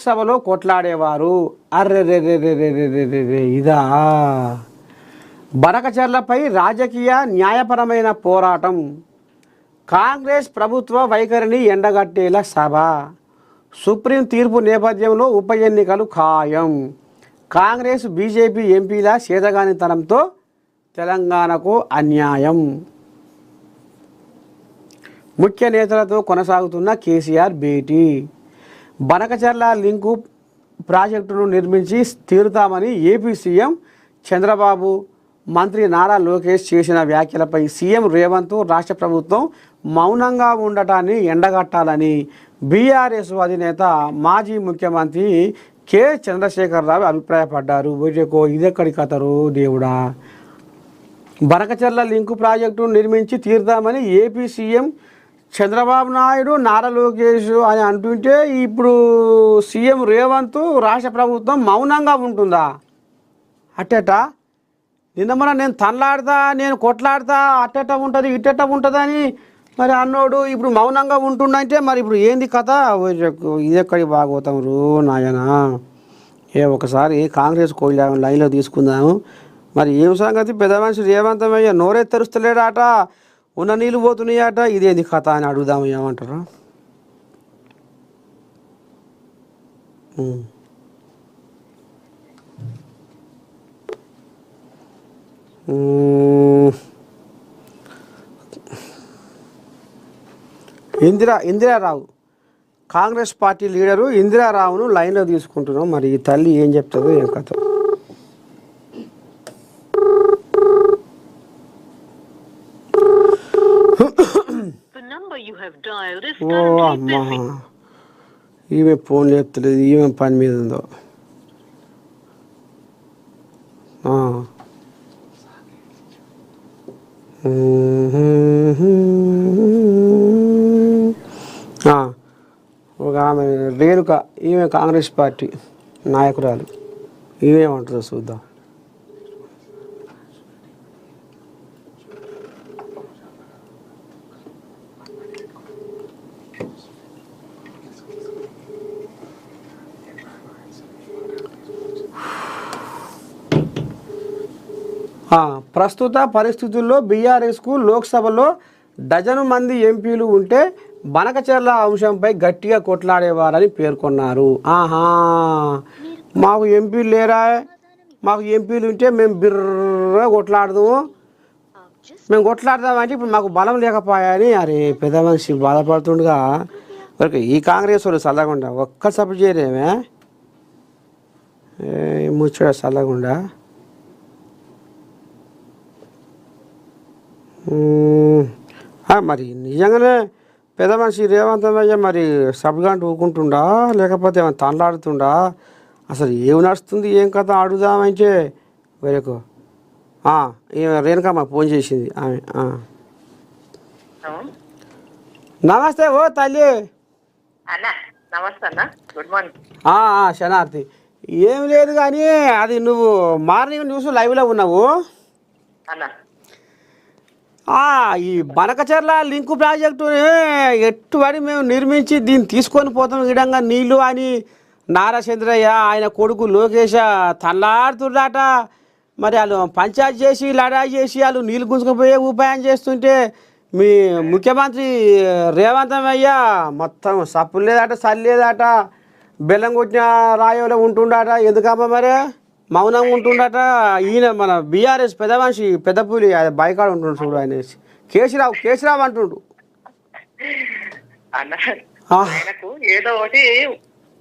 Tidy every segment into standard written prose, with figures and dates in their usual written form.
సభలో కొట్లాడేవారు. అర్రెరెరెరెరెరెరెరె ఇదా బనకచెర్లపై రాజకీయ న్యాయపరమైన పోరాటం. కాంగ్రెస్ ప్రభుత్వ వైఖరిని ఎండగట్టేలా సభ. సుప్రీం తీర్పు నేపథ్యంలో ఉప ఎన్నికలు ఖాయం. కాంగ్రెస్ బీజేపీ ఎంపీల చేతగానితనంతో తెలంగాణకు అన్యాయం. ముఖ్య నేతలతో కొనసాగుతున్న కేసీఆర్ భేటీ. బనకచెర్ల లింకు ప్రాజెక్టును నిర్మించి తీరుతామని ఏపీ సీఎం చంద్రబాబు, మంత్రి నారా లోకేష్ చేసిన వ్యాఖ్యలపై సీఎం రేవంత్ రాష్ట్ర ప్రభుత్వం మౌనంగా ఉండటాన్ని ఎండగట్టాలని బీఆర్ఎస్ అధినేత మాజీ ముఖ్యమంత్రి కె చంద్రశేఖరరావు అభిప్రాయపడ్డారు. వీటికో ఇదెక్కడి కథరు దేవుడా. బనకచెర్ల లింకు ప్రాజెక్టును నిర్మించి తీరుతామని ఏపీ సీఎం చంద్రబాబు నాయుడు, నారా లోకేష్ అని అంటుంటే ఇప్పుడు సీఎం రేవంత్ రాష్ట్ర ప్రభుత్వం మౌనంగా ఉంటుందా? అట్టట నిన్న మన నేను తనలాడతా, నేను కొట్లాడతా, అట్టట ఉంటుంది ఇట్టట ఉంటుందని మరి అన్నోడు ఇప్పుడు మౌనంగా ఉంటుండంటే మరి ఇప్పుడు ఏంది కథ? ఇదెక్కడి బాగోతాం నాయన. ఒకసారి కాంగ్రెస్ లైన్లో తీసుకుందాము. మరి ఏం సంగతి? పెద్ద మనిషి రేవంతమయ్య నోరే తెరుస్తలేడాట, ఉన్న నీళ్ళు పోతున్నాయట, ఇదేంది కథ అని అడుగుదాము. ఏమంటారు? ఇందిరారావు, కాంగ్రెస్ పార్టీ లీడరు ఇందిరారావును లైన్లో తీసుకుంటున్నాం. మరి ఈ తల్లి ఏం చెప్తుందో ఏం కథ? ఓ అమ్మా, ఈమె ఫోన్ చెప్తలేదు, ఈమె పని మీద ఉందో. ఒక ఆమె రేణుక, ఈమె కాంగ్రెస్ పార్టీ నాయకురాలు, ఈమెమంటుందో చూద్దాం. ప్రస్తుత పరిస్థితుల్లో బీఆర్ఎస్కు లోక్సభలో డజను మంది ఎంపీలు ఉంటే బనకచెర్ల అంశంపై గట్టిగా కొట్లాడేవారని పేర్కొన్నారు. మాకు ఎంపీలు లేరా? మాకు ఎంపీలు ఉంటే మేము బిర్ర కొట్లాడదాము, మేము కొట్లాడదామంటే ఇప్పుడు మాకు బలం లేకపోయాని అరే పెద్ద మనిషి బాధపడుతుండగా ఈ కాంగ్రెస్ వాళ్ళు చల్లకుండా ఒక్క సభ చేయరేమే ముచ్చట చల్లకుండా. మరి నిజంగానే పెద్ద మనిషి రేవంతమయ్య మరి సబ్గాంట్ ఊకుంటుండా లేకపోతే ఏమైనా తనలాడుతుండా? అసలు ఏం నడుస్తుంది ఏం కథ అడుగుదామంటే వేరేకు రేణుకమ్మ ఫోన్ చేసింది ఆమె. నమస్తే ఓ తల్లి. శనార్థి. ఏం లేదు కానీ అది నువ్వు మార్నింగ్ న్యూస్ లైవ్లో ఉన్నావు. ఈ బనకచెర్ల లింకు ప్రాజెక్టుని ఎట్టుబడి మేము నిర్మించి దీన్ని తీసుకొని పోతాం విధంగా నీళ్ళు అని నారాచంద్రయ్య ఆయన కొడుకు లోకేష్ తల్లాడుతుండట. మరి వాళ్ళు పంచాయతీ చేసి లడాయి చేసి వాళ్ళు నీళ్ళు గుంజుకుపోయే ఉపాయం చేస్తుంటే మీ ముఖ్యమంత్రి రేవంతమయ్య మొత్తం సప్పు లేదట, చలి లేదట, బెల్లం కొట్టిన రాయోలో ఉంటుండట. ఎందుకమ్మా మరి మౌనంగా ఉంటుండట? ఈయన మన బీఆర్ఎస్ పెద్ద మనిషి పెద్ద పూలి బైకాడు ఉంటుండు చూడు, ఆయన కేసీరావు అంటుండు. ఆయనకు ఏదో ఒకటి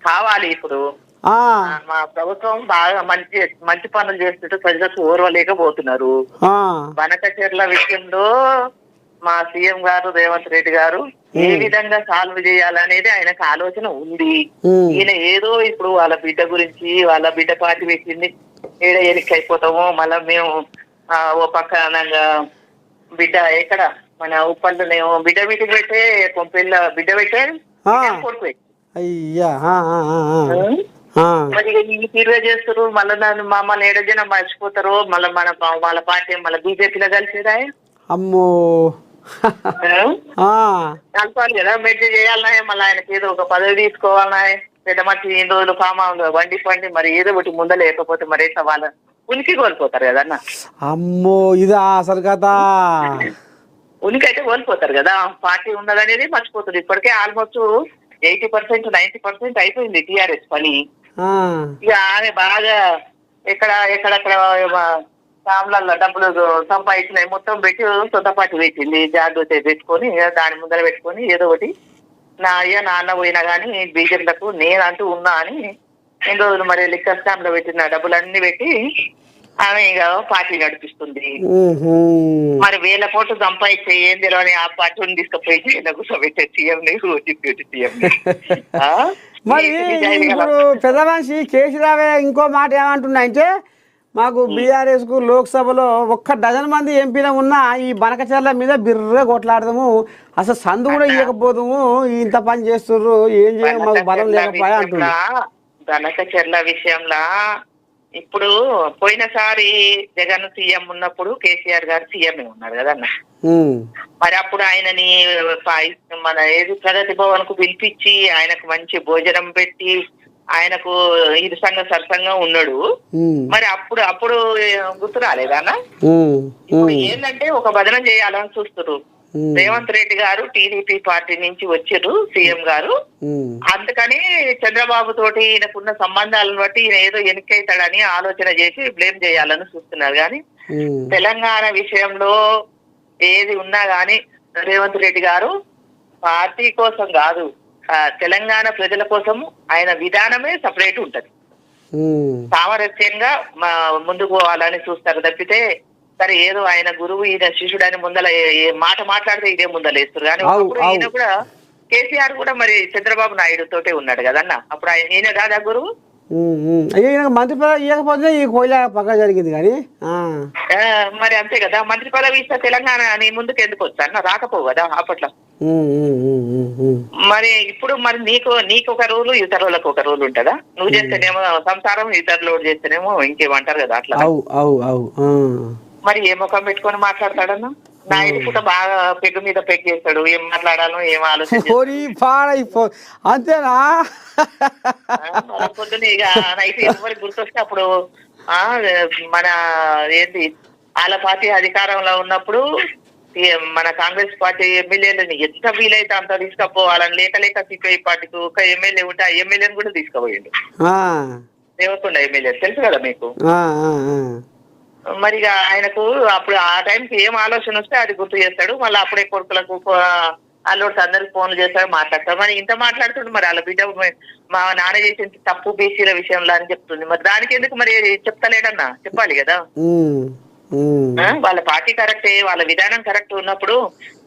కావాలి. ఇప్పుడు మా ప్రభుత్వం బాగా మంచి పనులు చేస్తుంటే ప్రజలకు ఓర్వలేకపోతున్నారు. బనకచెర్ల విషయంలో మా సీఎం గారు రేవంత్ రెడ్డి గారు ఏ విధంగా సాల్వ్ చేయాలనేది ఆయనకు ఆలోచన ఉంది. ఈయన ఏదో ఇప్పుడు వాళ్ళ బిడ్డ గురించి, వాళ్ళ బిడ్డ పార్టీ పెట్టింది ఏడ ఎలిక్ అయిపోతామో, మళ్ళా మేము ఓ పక్క బిడ్డ ఎక్కడ మన ఉప్పందునేమో బిడ్డ మీటింగ్ పెట్టే కొంపెళ్ళ బిడ్డ పెట్టే కొడుకు మరి ఈ తీరుగా చేస్తారు. మళ్ళీ నన్ను మమ్మల్ని ఏడజన మర్చిపోతారో, మళ్ళీ మన వాళ్ళ పార్టీ మళ్ళీ బీజేపీలో కలిసిరా. అమ్మో కలపాలి కదా, మెట్టి చేయాలన్నా, మళ్ళీ ఆయనకి ఏదో ఒక పదవి తీసుకోవాలన్నా. పెద్ద మనిషి ఇన్ని రోజులు ఫామ్ వండి మరి ఏదో ఒకటి ముంద లేకపోతే మరి ఎట్లా వాళ్ళ ఉనికి కోల్పోతారు కదన్న. అమ్మో ఇదా అసలు కదా, ఉనికి అయితే కోల్పోతారు కదా. పార్టీ ఉన్నదనేది మర్చిపోతుంది. ఇప్పటికే ఆల్మోస్ట్ 80% 90% అయిపోయింది టీఆర్ఎస్ పని. ఇక ఆమె బాగా ఎక్కడెక్కడ సామ్లలో డబ్బులు సంపాదించినాయి మొత్తం పెట్టి సొంత పార్టీ పెట్టింది. జాగ్రత్త పెట్టుకొని దాని ముందర పెట్టుకొని ఏదో ఒకటి నా అయ్యా నాన్న పోయినా కానీ బీజేపీలకు నేనంటూ ఉన్నా అని ఎన్ని రోజులు మరి లిక్కర్ స్కామ్ లో పెట్టిన డబ్బులన్నీ పెట్టి ఆమె ఇక పార్టీ నడిపిస్తుంది. మరి 1000 కోట్లు సంపాదించే ఏం తెలియని ఆ పార్టీని తీసుకుపోయి కూర్చోబెట్టే సీఎం డిప్యూటీ సీఎం. మరి ఇప్పుడు పెద్ద మనిషి కేసీరావు ఇంకో మాట ఏమంటున్నా అంటే, మాకు బీఆర్ఎస్ కు లోక్సభలో 1 డజన్ మంది ఎంపీలు ఉన్నా ఈ బనకచర్ల మీద బిర్ర కొట్లాడదాము, అసలు సందు కూడా ఇవ్వకపోదాము, ఇంత పని చేస్తుర్రు, ఏం చేయాలి మాకు బలం లేకపోయా అంటున్నా. బనకచర్ల విషయంలో ఇప్పుడు పోయినసారి జగన్ సీఎం ఉన్నప్పుడు కేసీఆర్ గారు సీఎం ఉన్నారు కదన్న. మరి అప్పుడు ఆయనని మన ఏది ప్రగతి భవన్ కు పిలిపించి ఆయనకు మంచి భోజనం పెట్టి ఆయనకు ఇరుసంగ సరసంగా ఉన్నాడు. మరి అప్పుడు గుర్తు రాలేదన్న. ఇప్పుడు ఏంటంటే ఒక భజనం చేయాలని చూస్తున్నారు. రేవంత్ రెడ్డి గారు టీడీపీ పార్టీ నుంచి వచ్చారు సీఎం గారు. అందుకని చంద్రబాబు తోటి ఈయనకున్న సంబంధాలను బట్టి ఈయన ఏదో ఎన్నికైతాడని ఆలోచన చేసి బ్లేమ్ చేయాలని చూస్తున్నారు. కానీ తెలంగాణ విషయంలో ఏది ఉన్నా గాని రేవంత్ రెడ్డి గారు పార్టీ కోసం కాదు, తెలంగాణ ప్రజల కోసము ఆయన విధానమే సపరేట్ ఉంటది. సామరస్యంగా ముందుకు పోవాలని చూస్తారు తప్పితే సరే ఏదో ఆయన గురువు ఈయన శిష్యుడు అని ముందల మాట మాట్లాడితే ఇదే ముందలేస్తారు. కానీ ఈయన కూడా కేసీఆర్ కూడా మరి చంద్రబాబు నాయుడు తోటే ఉన్నాడు కదన్న. అప్పుడు ఈయన కాదా గురువు. మంత్రి పదవి ఇవ్వకపోతే ఈ కోయిల పక్క జరిగింది కానీ మరి అంతే కదా. మంత్రి పదవి ఇస్తే తెలంగాణ నీ ముందుకు ఎందుకు వచ్చాను రాకపోవు కదా అప్పట్లో. మరి ఇప్పుడు మరి నీకు ఒక రూలు ఇతరులకు ఒక రూల్ ఉంటదా. నువ్వు చేస్తేనేమో సంసారం, ఇతరులు చేస్తేనేమో ఇంకేమంటారు కదా అట్లా. మరి ఏ ముఖం పెట్టుకొని మాట్లాడతాడన్నా. నాయుడు కూడా బాగా పెగ్గు మీద పెగ్ చేస్తాడు. ఏం మాట్లాడాలో ఏం ఆలోచన అంతేనా. పొద్దున ఇక నైట్ ఎవరికి గుర్తొస్తే అప్పుడు మన ఏంటి వాళ్ళ పార్టీ అధికారంలో ఉన్నప్పుడు మన కాంగ్రెస్ పార్టీ ఎమ్మెల్యేలని ఎంత వీలైతే అంత తీసుకుపోవాలని లేక సిపిఐ పార్టీకి ఒక ఎమ్మెల్యే ఉంటే ఆ ఎమ్మెల్యేని కూడా తీసుకుపోయిండు. దేవకొండ ఎమ్మెల్యే తెలుసు కదా మీకు. మరి ఆయనకు అప్పుడు ఆ టైంకి ఏం ఆలోచన వస్తే అది గుర్తు చేస్తాడు. మళ్ళీ అప్పుడే కొడుకులకు అల్లుడికి అందరికి ఫోన్లు చేస్తాడు, మాట్లాడతాడు. మరి ఇంత మాట్లాడుతుండు. మరి వాళ్ళ బిడ్డ మా నాన్న చేసిన తప్పు బీసీల విషయంలో అని చెప్తుంది. మరి దానికి ఎందుకు మరి చెప్తలేడన్నా, చెప్పాలి కదా. వాళ్ళ పార్టీ కరెక్టే, వాళ్ళ విధానం కరెక్ట్ ఉన్నప్పుడు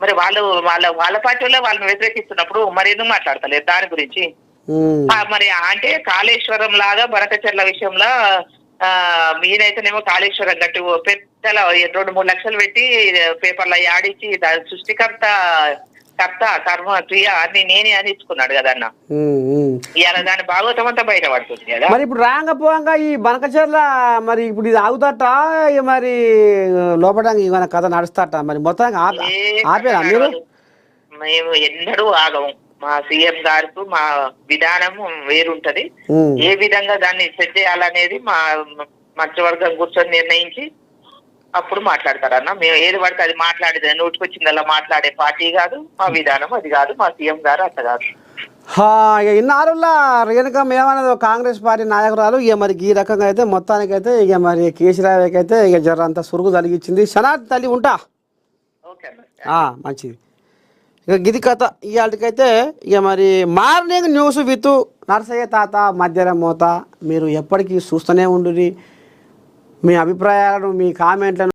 మరి వాళ్ళ పార్టీ వాళ్ళని వ్యతిరేకిస్తున్నప్పుడు మరి ఎందుకు మాట్లాడతలేదు దాని గురించి. మరి అంటే కాళేశ్వరం లాగా బనకచర్ల విషయంలో ఈయనైతేనేమో కాళేశ్వరం గట్టి పెద్దల 2-3 లక్షలు పెట్టి పేపర్లో ఆడిచ్చి దాని సృష్టికర్త కర్మ క్రియ అన్ని నేనే అని ఇచ్చుకున్నాడు కదన్న. ఇవాళ దాని భాగవతం అంతా బయట పడుతుంది కదా. మరి ఇప్పుడు రాంగపోంగా ఈ బనకచర్ల మరి ఇప్పుడు ఇది ఆగుతట మరి లోపడానికి ఏమైనా కథ నడుస్తాట మరి మొత్తం ఆపేరా మీరు. మేము ఎన్నడూ ఆగము. మా సీఎం గారికి మా విధానం వేరుంటది. ఏ విధంగా దాన్ని సెట్ చేయాలనేది మా మంత్రివర్గం కూర్చొని నిర్ణయించి అప్పుడు మాట్లాడతారన్న. మేము ఏది పడితే అది మాట్లాడేది నోటికొచ్చిందల్లా మాట్లాడే పార్టీ కాదు, మా విధానం అది కాదు, మా సీఎం గారు అట్లా కాదు. ఇన్నారులా రేణుకమ్మ ఏమన్నది కాంగ్రెస్ పార్టీ నాయకురాలు. ఇక మరి ఈ రకంగా అయితే మొత్తానికైతే ఇక మరి కేసీరావుకి అయితే ఇక జరంతా సురుగు తలిగించింది. సనాత్ తల్లి ఉంటా. మంచిది. ఇక గిది కథ ఇవాళకైతే. ఇక మరి మార్నింగ్ న్యూస్ విత్ నరసయ్య తాత మధ్యాహ్నం మోత. మీరు ఎప్పటికీ చూస్తూనే ఉండుర్రి. మీ అభిప్రాయాలను మీ కామెంట్లను